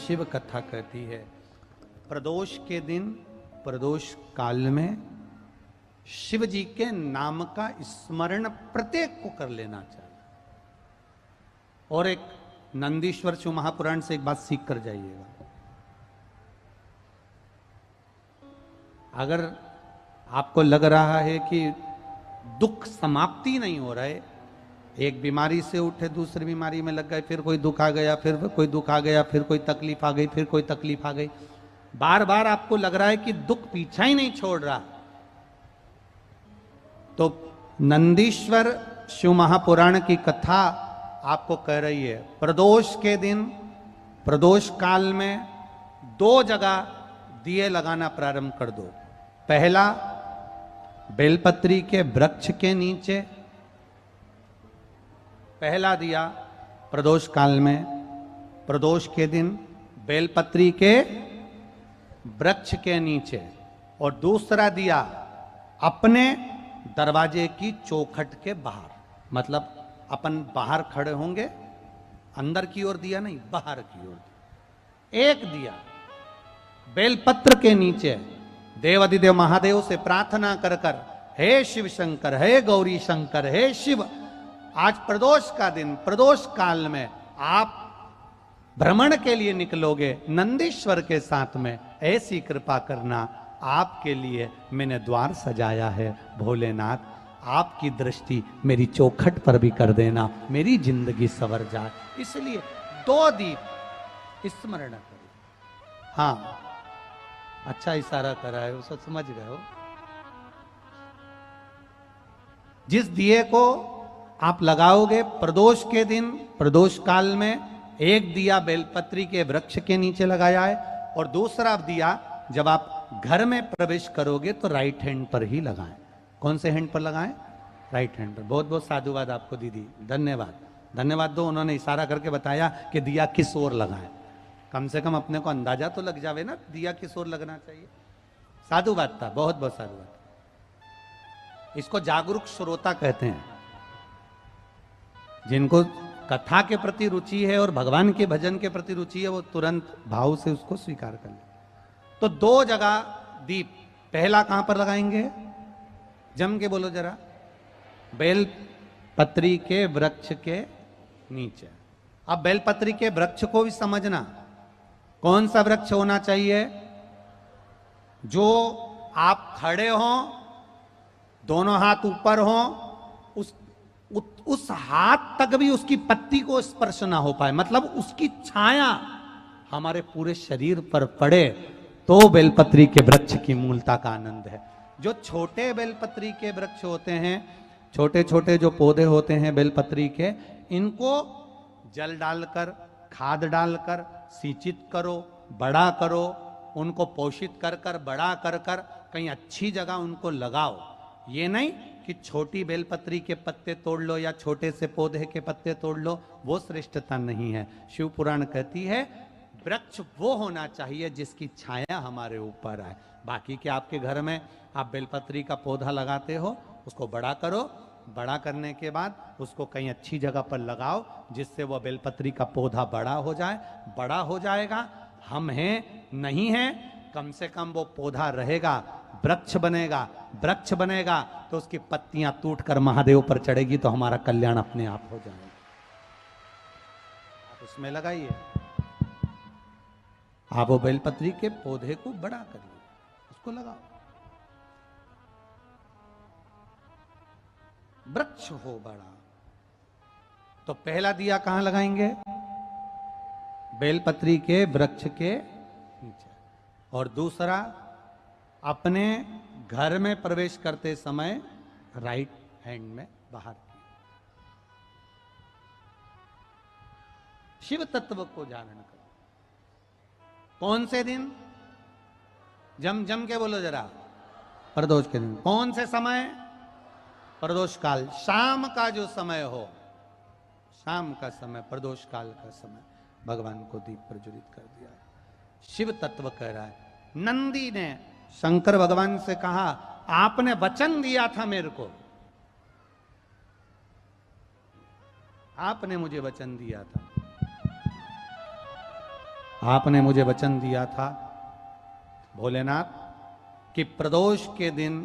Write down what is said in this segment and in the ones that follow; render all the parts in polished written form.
शिव कथा कहती है, प्रदोष के दिन प्रदोष काल में शिव जी के नाम का स्मरण प्रत्येक को कर लेना चाहिए। और एक नंदीश्वर शिव महापुराण से एक बात सीख कर जाइएगा। अगर आपको लग रहा है कि दुख समाप्ति नहीं हो रहा है, एक बीमारी से उठे दूसरी बीमारी में लग गए, फिर कोई दुख आ गया, फिर कोई दुख आ गया, फिर कोई तकलीफ आ गई, फिर कोई तकलीफ आ गई, बार बार आपको लग रहा है कि दुख पीछा ही नहीं छोड़ रहा, तो नंदीश्वर शिव महापुराण की कथा आपको कह रही है, प्रदोष के दिन प्रदोष काल में 2 जगह दिए लगाना प्रारंभ कर दो। पहला, बेलपत्री के वृक्ष के नीचे पहला दिया प्रदोष काल में, प्रदोष के दिन बेलपत्री के वृक्ष के नीचे, और दूसरा दिया अपने दरवाजे की चौखट के बाहर। मतलब अपन बाहर खड़े होंगे, अंदर की ओर दिया नहीं, बाहर की ओर दिया। एक दिया बेलपत्र के नीचे देवाधिदेव महादेव से प्रार्थना कर कर, हे शिव शंकर, हे गौरी शंकर, हे शिव, आज प्रदोष का दिन, प्रदोष काल में आप भ्रमण के लिए निकलोगे नंदीश्वर के साथ में, ऐसी कृपा करना, आपके लिए मैंने द्वार सजाया है भोलेनाथ, आपकी दृष्टि मेरी चौखट पर भी कर देना, मेरी जिंदगी संवर जाए। इसलिए 2 दीप स्मरण करो। हाँ, अच्छा इशारा करा है, उसे समझ गए हो। जिस दिए को आप लगाओगे प्रदोष के दिन प्रदोष काल में, एक दिया बेलपत्री के वृक्ष के नीचे लगाया है, और दूसरा दिया जब आप घर में प्रवेश करोगे तो राइट हैंड पर ही लगाएं। कौन से हैंड पर लगाएं? राइट हैंड पर। बहुत बहुत साधुवाद आपको दीदी, धन्यवाद, धन्यवाद दो। उन्होंने इशारा करके बताया कि दिया किस ओर लगाएं, कम से कम अपने को अंदाजा तो लग जावे ना दिया किस ओर लगना चाहिए। साधुवाद था, बहुत बहुत साधुवाद। इसको जागरूक श्रोता कहते हैं, जिनको कथा के प्रति रुचि है और भगवान के भजन के प्रति रुचि है, वो तुरंत भाव से उसको स्वीकार कर ले। तो 2 जगह दीप, पहला कहां पर लगाएंगे? जम के बोलो जरा। बेलपत्री के वृक्ष के नीचे। अब बेलपत्री के वृक्ष को भी समझना, कौन सा वृक्ष होना चाहिए? जो आप खड़े हो, दोनों हाथ ऊपर हो, उस हाथ तक भी उसकी पत्ती को स्पर्श ना हो पाए, मतलब उसकी छाया हमारे पूरे शरीर पर पड़े, तो बेलपत्री के वृक्ष की मूलता का आनंद है। जो छोटे बेलपत्री के वृक्ष होते हैं, छोटे छोटे जो पौधे होते हैं बेलपत्री के, इनको जल डालकर, खाद डालकर सिंचित करो, बड़ा करो, उनको पोषित कर कर, बड़ा कर कर कहीं अच्छी जगह उनको लगाओ। ये नहीं कि छोटी बेलपत्री के पत्ते तोड़ लो या छोटे से पौधे के पत्ते तोड़ लो, वो श्रेष्ठता नहीं है। शिव पुराण कहती है वृक्ष वो होना चाहिए जिसकी छाया हमारे ऊपर आए। बाकी के आपके घर में आप बेलपत्री का पौधा लगाते हो, उसको बड़ा करो, बड़ा करने के बाद उसको कहीं अच्छी जगह पर लगाओ जिससे वह बेलपत्री का पौधा बड़ा हो जाए। बड़ा हो जाएगा, हम हैं नहीं हैं, कम से कम वो पौधा रहेगा, वृक्ष बनेगा। वृक्ष बनेगा तो उसकी पत्तियां टूटकर महादेव पर चढ़ेगी, तो हमारा कल्याण अपने आप हो जाएगा। आप उसमें लगाइए, आप वो बेलपत्री के पौधे को बड़ा करिए, उसको लगाओ, वृक्ष हो बड़ा। तो पहला दिया कहां लगाएंगे? बेलपत्री के वृक्ष के नीचे। और दूसरा, अपने घर में प्रवेश करते समय राइट हैंड में बाहर की। शिव तत्व को धारण करो। कौन से दिन? जम जम के बोलो जरा। प्रदोष के दिन। कौन से समय? प्रदोष काल, शाम का जो समय हो, शाम का समय, प्रदोष काल का समय भगवान को दीप प्रज्वलित कर दिया। शिव तत्व कह रहा है। नंदी ने शंकर भगवान से कहा, आपने वचन दिया था मेरे को, आपने मुझे वचन दिया था, आपने मुझे वचन दिया था भोलेनाथ कि प्रदोष के दिन,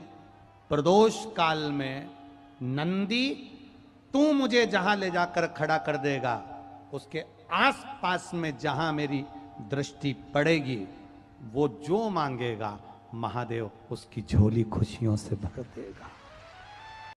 प्रदोष काल में नंदी तू मुझे जहां ले जाकर खड़ा कर देगा, उसके आसपास में जहां मेरी दृष्टि पड़ेगी, वो जो मांगेगा महादेव उसकी झोली खुशियों से भर देगा।